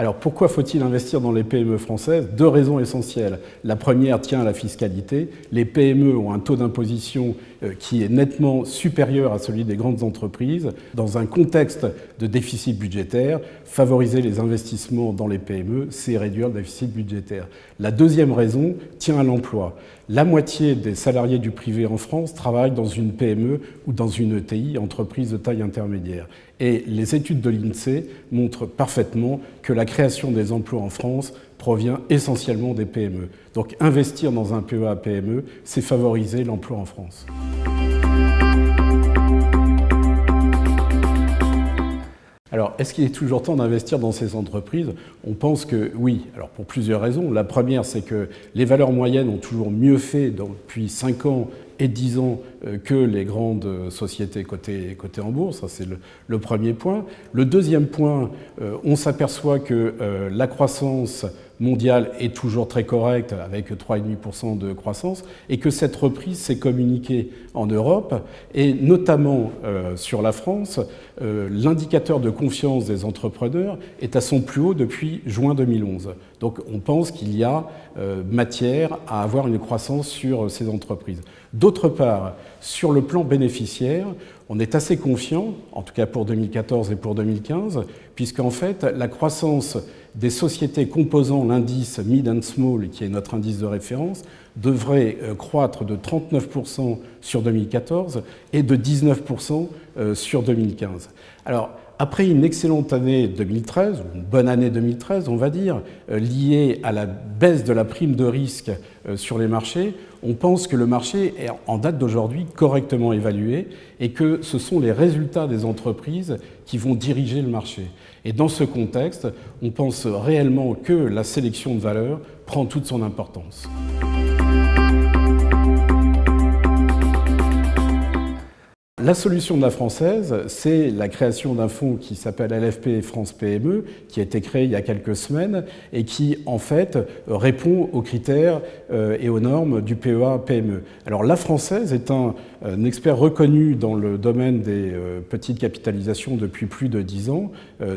Alors pourquoi faut-il investir dans les PME françaises? Deux raisons essentielles. La première tient à la fiscalité. Les PME ont un taux d'imposition qui est nettement supérieur à celui des grandes entreprises. Dans un contexte de déficit budgétaire, favoriser les investissements dans les PME, c'est réduire le déficit budgétaire. La deuxième raison tient à l'emploi. La moitié des salariés du privé en France travaillent dans une PME ou dans une ETI, entreprise de taille intermédiaire. Et les études de l'INSEE montrent parfaitement que la création des emplois en France provient essentiellement des PME. Donc investir dans un PEA-PME, c'est favoriser l'emploi en France. Alors, est-ce qu'il est toujours temps d'investir dans ces entreprises? On pense que oui. Alors, pour plusieurs raisons. La première, c'est que les valeurs moyennes ont toujours mieux fait depuis 5 ans et 10 ans que les grandes sociétés cotées en bourse. Ça, c'est le premier point. Le deuxième point, on s'aperçoit que la croissance mondiale est toujours très correcte, avec 3,5% de croissance, et que cette reprise s'est communiquée en Europe, et notamment sur la France. L'indicateur de confiance des entrepreneurs est à son plus haut depuis juin 2011. Donc on pense qu'il y a matière à avoir une croissance sur ces entreprises. D'autre part, sur le plan bénéficiaire, on est assez confiant, en tout cas pour 2014 et pour 2015, puisqu'en fait, la croissance des sociétés composant l'indice Mid and Small, qui est notre indice de référence, devrait croître de 39% sur 2014 et de 19% sur 2015. Alors, après une excellente année 2013, une bonne année 2013, on va dire, liée à la baisse de la prime de risque sur les marchés, on pense que le marché est en date d'aujourd'hui correctement évalué et que ce sont les résultats des entreprises qui vont diriger le marché. Et dans ce contexte, on pense réellement que la sélection de valeurs prend toute son importance. La solution de la Française, c'est la création d'un fonds qui s'appelle LFP France PME, qui a été créé il y a quelques semaines et qui, en fait, répond aux critères et aux normes du PEA-PME. Alors, la Française est un expert reconnu dans le domaine des petites capitalisations depuis plus de 10 ans,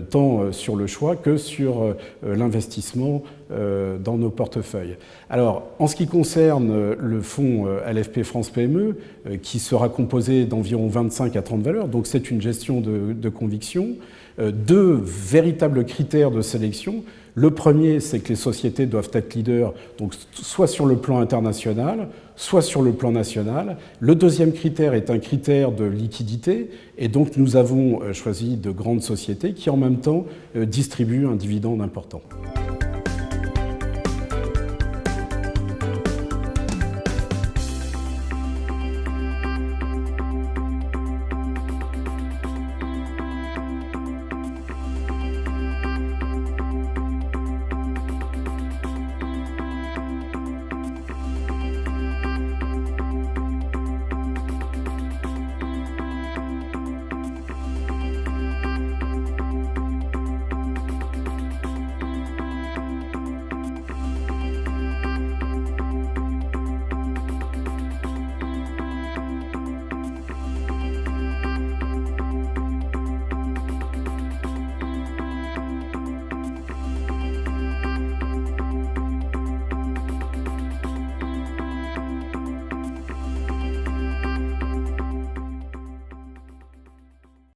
tant sur le choix que sur l'investissement dans nos portefeuilles. Alors, en ce qui concerne le fonds LFP France PME, qui sera composé d'environ 25 à 30 valeurs, donc c'est une gestion de conviction, deux véritables critères de sélection. Le premier, c'est que les sociétés doivent être leaders, donc soit sur le plan international, soit sur le plan national. Le deuxième critère est un critère de liquidité, et donc nous avons choisi de grandes sociétés qui en même temps distribuent un dividende important.